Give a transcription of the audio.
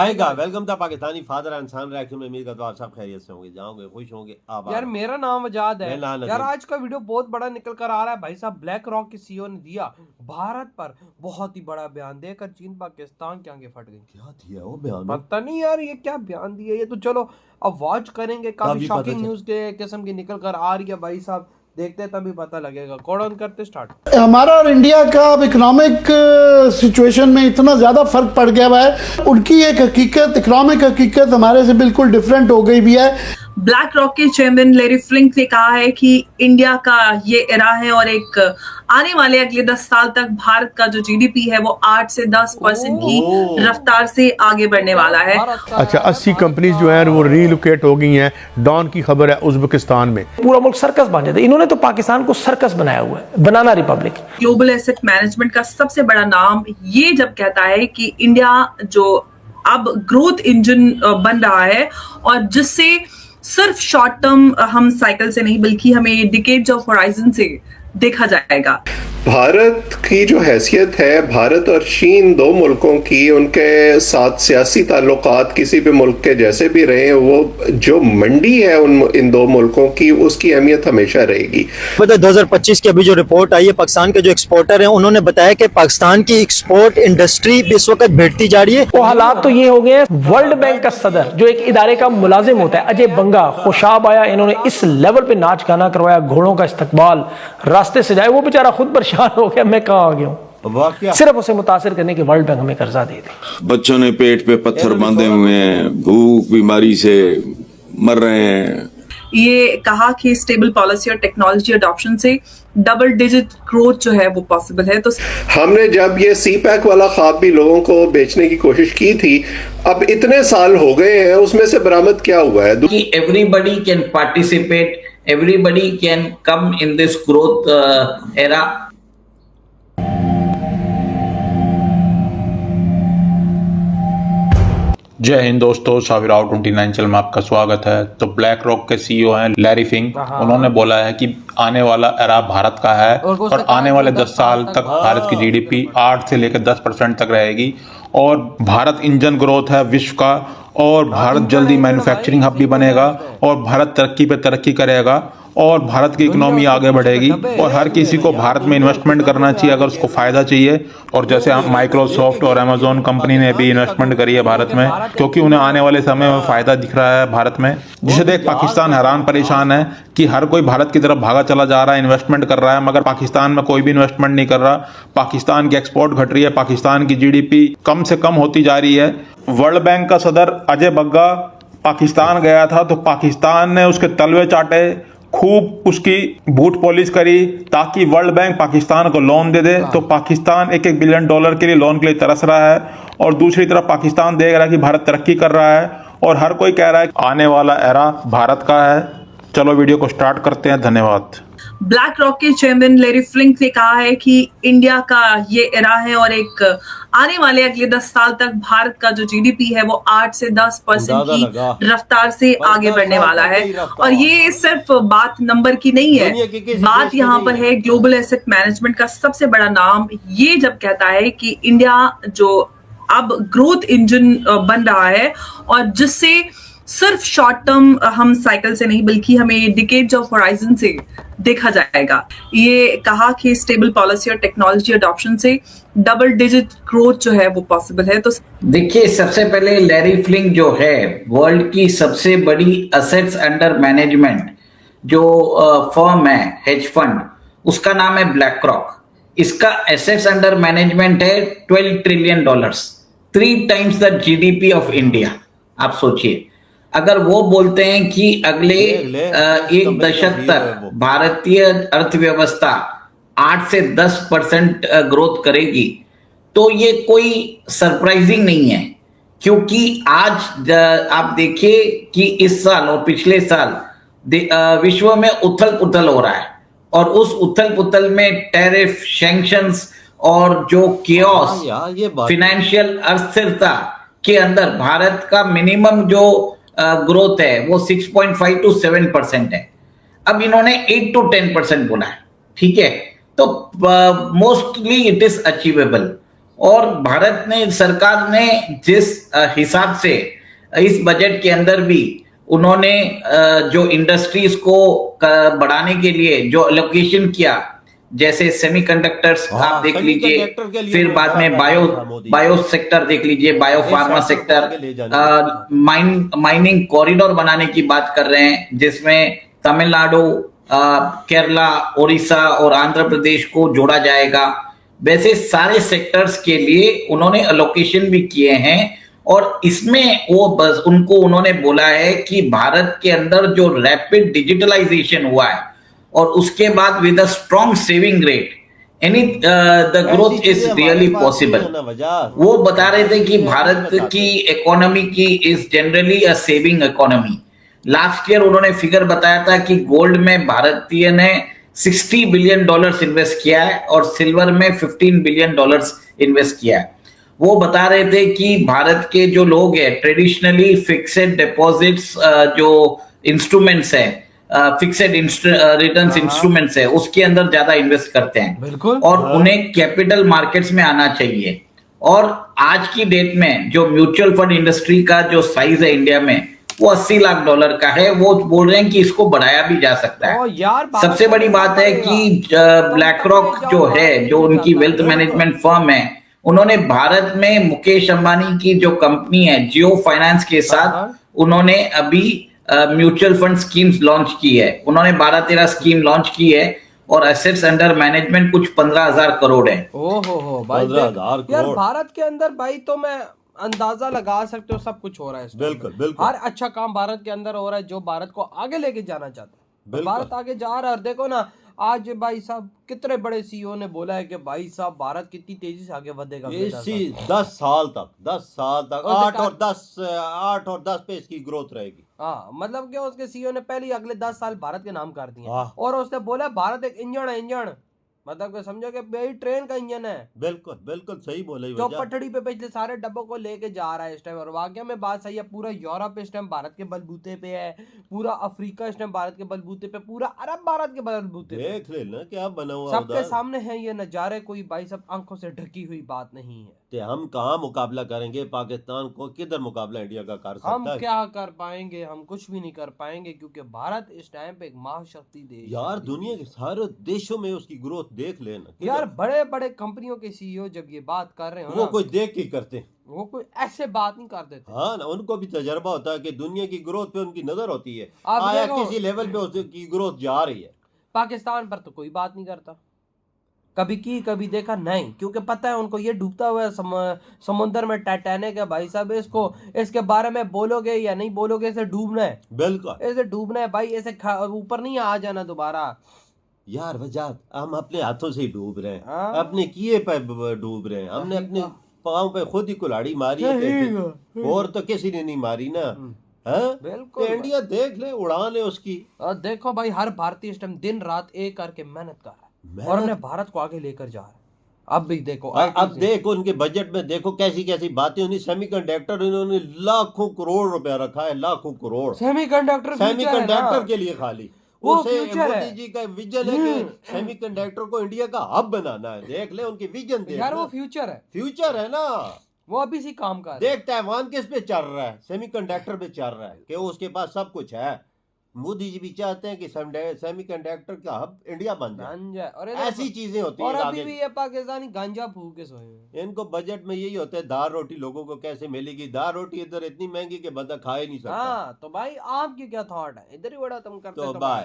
आएगा। वेलकम था पाकिस्तानी फादर इंसान रिएक्शन में। उम्मीद करता हूं आप सब खैरियत से होंगे, जाओगे खुश होंगे, आबाद। यार मेरा नाम आजाद है मैं यार। आज का वीडियो बहुत बड़ा निकल कर आ रहा है भाई साहब। ब्लैक रॉक के सीईओ ने दिया भारत पर बहुत ही बड़ा बयान, देकर चीन पाकिस्तान के आगे फट गई। क्या दिया वो बयान? पता नहीं यार ये क्या बयान दिया, ये तो चलो अब वॉच करेंगे। काफी शॉकिंग न्यूज के किस्म की निकल कर आ रही है भाई साहब, देखते हैं तभी पता लगेगा। कोड ऑन करते स्टार्ट। हमारा और इंडिया का अब इकोनॉमिक सिचुएशन में इतना ज़्यादा फर्क पड़ गया हुआ है। उनकी एक हकीकत, इकोनॉमिक हकीकत हमारे से बिल्कुल डिफरेंट हो गई भी है। ब्लैक रॉक के चेयरमैन लैरी फ्लिंक ने कहा है कि इंडिया का ये एरा है और एक आने वाले अगले 10 साल तक भारत का जो जीडीपी है वो 8 से 10% की रफ्तार से आगे बढ़ने वाला है। अच्छा, 80 कंपनीज जो है वो रीलोकेट हो गई हैं। डॉन की खबर है उज्बेकिस्तान में पूरा मुल्क सर्कस बन जाता है। इन्होंने तो पाकिस्तान को सर्कस बनाया हुआ है, बनाना रिपब्लिक। ग्लोबल एसेट मैनेजमेंट का सबसे बड़ा नाम ये जब कहता है कि इंडिया जो अब ग्रोथ इंजन बन रहा है और जिससे सिर्फ शॉर्ट टर्म हम साइकिल से नहीं बल्कि हमें डिकेड्स ऑफ होराइजन से देखा जाएगा। भारत की जो हैसियत है, भारत और चीन दो मुल्कों की, उनके साथ सियासी ताल्लुकात किसी भी मुल्क के जैसे भी रहे, वो जो मंडी है इन दो मुल्कों की, उसकी अहमियत हमेशा रहेगी। 2025 की अभी जो रिपोर्ट आई है, पाकिस्तान के जो एक्सपोर्टर हैं उन्होंने बताया कि पाकिस्तान की एक्सपोर्ट इंडस्ट्री इस वक्त बढ़ती जा रही है। वो हालात तो ये हो गए हैं, वर्ल्ड बैंक का सदर जो एक इदारे का मुलाजिम होता है, अजय बंगा, खुशाब आया, इन्होंने इस लेवल पे नाच गाना करवाया, घोड़ों का इस्तकबाल, रास्ते सजाए। वो बेचारा खुद परेशान हो गया, मैं कहाँ आ गया हूँ। सिर्फ उसे मुतासिर करने के वर्ल्ड बैंक हमें कर्जा दे दे। बच्चों ने पेट पे पत्थर बांधे हुए हैं, भूख बीमारी से मर रहे हैं। ये कहा कि स्टेबल पॉलिसी और टेक्नोलॉजी अडॉप्शन से डबल डिजिट ग्रोथ जो है वो पॉसिबल है। तो हमने जब ये सी पैक वाला ख्वाब भी लोगों को बेचने की कोशिश की थी, अब इतने साल हो गए हैं, उसमें से बरामद क्या हुआ है कि everybody can participate, everybody can come in this growth era. जय हिंद दोस्तों, साविराव 29 चैनल में आपका स्वागत है। तो ब्लैक रॉक के सीईओ हैं लैरी फिंक, उन्होंने बोला है कि आने वाला एरा भारत का है और आने वाले 10 साल तक भारत की जीडीपी 8 से लेकर 10% तक रहेगी और भारत इंजन ग्रोथ है विश्व का और भारत जल्दी मैन्युफैक्चरिंग हब भी बनेगा और भारत तरक्की पे तरक्की करेगा और भारत की इकोनॉमी आगे बढ़ेगी और हर किसी को भारत में इन्वेस्टमेंट करना चाहिए अगर उसको फायदा चाहिए। और जैसे माइक्रोसॉफ्ट और अमेजोन कंपनी ने भी इन्वेस्टमेंट करी है भारत में, क्योंकि उन्हें आने वाले समय में फायदा दिख रहा है भारत में, जिसे देख पाकिस्तान हैरान परेशान है कि हर कोई भारत की तरफ भागा चला जा रहा है, इन्वेस्टमेंट कर रहा है, मगर पाकिस्तान में कोई भी इन्वेस्टमेंट नहीं कर रहा। पाकिस्तान की एक्सपोर्ट घट रही है, पाकिस्तान की जीडीपी कम से कम होती जा रही है। वर्ल्ड बैंक का सदर अजय बंगा पाकिस्तान गया था तो पाकिस्तान ने उसके तलवे चाटे, खूब उसकी बूट पॉलिश करी ताकि वर्ल्ड बैंक पाकिस्तान को लोन दे दे। तो पाकिस्तान $1 बिलियन के लिए लोन के लिए तरस रहा है और दूसरी तरफ पाकिस्तान देख रहा है कि भारत तरक्की कर रहा है और हर कोई कह रहा है आने वाला एरा भारत का है। चलो वीडियो को स्टार्ट करते हैं, धन्यवाद। ब्लैक रॉक के चेयरमैन लैरी फ्लिंक ने कहा है कि इंडिया का ये एरा है और एक आने वाले अगले 10 साल तक भारत का जो जीडीपी है वो 8 से 10% की रफ्तार से आगे बढ़ने वाला है। और ये सिर्फ बात नंबर की नहीं है, बात यहाँ पर है ग्लोबल एसेट मैनेजमेंट का सबसे बड़ा नाम ये जब कहता है कि इंडिया जो अब ग्रोथ इंजन बन रहा है और जिससे सिर्फ शॉर्ट टर्म हम साइकिल से नहीं बल्कि हमें डिकेड्स ऑफ होराइजन से देखा जाएगा। ये कहा कि स्टेबल पॉलिसी और टेक्नोलॉजी अडॉप्शन से डबल डिजिट ग्रोथ जो है वो पॉसिबल है। तो देखिए, सबसे पहले लैरी फ्लिंक जो है वर्ल्ड की सबसे बड़ी असेट्स अंडर मैनेजमेंट जो फर्म है, हेज फंड, उसका नाम है ब्लैक रॉक। इसका एसेट्स अंडर मैनेजमेंट है $12 trillion, 3 times the GDP of India. आप सोचिए, अगर वो बोलते हैं कि अगले एक दशक तक भारतीय अर्थव्यवस्था 8 से 10% ग्रोथ करेगी तो ये कोई सरप्राइजिंग नहीं है, क्योंकि आज आप देखिए कि इस साल और पिछले साल विश्व में उथल पुथल हो रहा है और उस उथल पुथल में टैरिफ, सैंक्शंस और जो कियोस, फाइनेंशियल अस्थिरता के अंदर भारत का मिनिमम जो ग्रोथ है वो 6.5 to 7% है। अब इन्होंने 8 to 10% बोला है, ठीक है, तो मोस्टली इट इज अचीवेबल। और भारत ने सरकार ने जिस हिसाब से इस बजट के अंदर भी उन्होंने जो इंडस्ट्रीज को बढ़ाने के लिए जो एलोकेशन किया, जैसे सेमीकंडक्टर्स आप देख लीजिए, फिर बाद में बायो सेक्टर देख लीजिए, bio pharma sector, mining corridor बनाने की बात कर रहे हैं, जिसमें तमिलनाडु, केरला, उड़ीसा और आंध्र प्रदेश को जोड़ा जाएगा। वैसे सारे सेक्टर्स के लिए उन्होंने एलोकेशन भी किए हैं और इसमें वो बस उनको उन्होंने बोला है कि भारत के अंदर जो रैपिड डिजिटलाइजेशन हुआ है और उसके बाद with a strong saving rate the growth is really possible. वो बता रहे थे कि भारत की इकोनॉमी की is generally a saving economy. Last year उन्होंने फिगर बताया था कि गोल्ड में भारतीय ने $60 बिलियन इन्वेस्ट किया है और सिल्वर में $15 बिलियन इन्वेस्ट किया है। वो बता रहे थे कि भारत के जो लोग हैं ट्रेडिशनली फिक्सेड डिपॉजिट्स जो इंस्ट्रूमेंट्स हैं, फिक्सेड रिटर्न्स इंस्ट्रूमेंट्स है, उसके अंदर ज्यादा इन्वेस्ट करते हैं। बिल्कुल। और उन्हें कैपिटल मार्केट्स में आना चाहिए। और आज की डेट में जो म्यूचुअल फंड इंडस्ट्री का जो साइज है इंडिया में वो $80 लाख का है। वो बोल रहे हैं कि इसको बढ़ाया भी जा सकता है। सबसे बड़ी बात है कि ब्लैक रॉक जो है, जो उनकी वेल्थ मैनेजमेंट फर्म है, उन्होंने भारत में मुकेश अंबानी की जो कंपनी है जियो फाइनेंस के साथ उन्होंने अभी म्यूचुअल फंड स्कीम्स लॉन्च की है। उन्होंने 12-13 स्कीम लॉन्च की है और एसेट्स अंडर मैनेजमेंट कुछ 15,000 करोड़ है। ओहो भाई, 15,000 यार करोड़। भारत के अंदर भाई तो मैं अंदाजा लगा सकते हो सब कुछ हो रहा है इस time बिल्कुल में। बिल्कुल। हर अच्छा काम भारत के अंदर हो रहा है जो भारत को आगे लेके जाना चाहता है। बिल्कुल। भारत आगे जा रहा है। और देखो ना, आज भाई साहब कितने बड़े सीईओ ने बोला है कि भाई साहब भारत कितनी तेजी से आगे बढ़ेगा। इसी 10 साल तक 8 और 10 पे इसकी ग्रोथ रहेगी। हाँ, मतलब कि उसके सीईओ ने पहले ही अगले 10 साल भारत के नाम कर दिए हाँ। और उसने बोला भारत एक इंजन है, इंजन मतलब कि समझो कि भाई ट्रेन का इंजन है, बिल्कुल बिल्कुल सही बोले जो भैया। पटड़ी पे पिछले सारे डब्बों को लेके जा रहा है इस टाइम। और वाकई में बात सही है। पूरा यूरोप इस टाइम भारत के बलबूते पे है, पूरा अफ्रीका इस टाइम भारत के बलबूते पे, पूरा अरब भारत के बलबूते पे। देख लेना क्या बना हुआ सबके उधर। सामने है ये नजारे, कोई भाई सब आंखों से ढकी हुई बात नहीं है। ते हम कहाँ मुकाबला करेंगे पाकिस्तान को, किधर मुकाबला इंडिया का कर हम सकता है? क्या कर पाएंगे? हम कुछ भी नहीं कर पाएंगे क्योंकि भारत इस टाइम पे एक महाशक्ति देश है। यार दुनिया के सारे देशों में उसकी ग्रोथ देख लेना। यार बड़े बड़े कंपनियों के सीईओ जब ये बात कर रहे हो वो ना, कोई देख के करते हैं। वो कोई ऐसे बात नहीं कर देते। हाँ ना, उनको भी तजर्बा होता है कि दुनिया की ग्रोथ पे उनकी नजर होती है, आप आया देखो, किसी लेवल पे उसकी ग्रोथ जा रही है। पाकिस्तान पर तो कोई बात नहीं करता, कभी की कभी देखा नहीं, क्योंकि पता है उनको ये डूबता हुआ समुद्र में टाइटैनिक है भाई साहब। इसके बारे में बोलोगे या नहीं बोलोगे, इसे डूबना है। बिल्कुल इसे डूबना है भाई, इसे ऊपर नहीं आ जाना दोबारा। यार वजात हम अपने हाथों से ही डूब रहे हैं, हाँ। अपने किए पे डूब रहे हैं। हमने अपने पाँव पे खुद ही कुल्हाड़ी मारी है, सही और तो किसी ने नहीं मारी ना। हाँ? बिल्कुल। तो इंडिया देख ले, उड़ान है उसकी। और देखो भाई, हर भारतीय इस टाइम दिन रात एक करके मेहनत कर रहा है और अपने भारत को आगे लेकर जा रहा है। अब भी देखो, अब देखो उनके बजट में देखो कैसी कैसी बातें उन्हें सेमीकंडक्टर, इन्होंने लाखों करोड़ रुपया रखा है, लाखों करोड़ सेमीकंडक्टर के लिए खाली। वो उसे फ्यूचर है। मोदी जी का विजन है कि सेमीकंडक्टर को इंडिया का हब बनाना है। देख ले उनकी विजन देख यार, ना। वो फ्यूचर है, फ्यूचर है ना। वो अभी से काम कर रहा है। देख ताइवान किस पे चल रहा है, सेमीकंडक्टर पे चल रहा है कि उसके पास सब कुछ है। मोदी जी भी चाहते हैं कि सेमीकंडक्टर का हब इंडिया बन जाए। और ऐसी चीजें होती और हैं अभी आगे। भी ये पाकिस्तानी गांजा फूक के सोए हैं। इनको बजट में यही होता है, दाल रोटी लोगों को कैसे मिलेगी। दाल रोटी इधर इतनी महंगी कि बंदा खा ही नहीं सकता। हाँ, तो भाई आपकी क्या थॉट है? इधर ही बड़ा तुम करते तो तो बाय।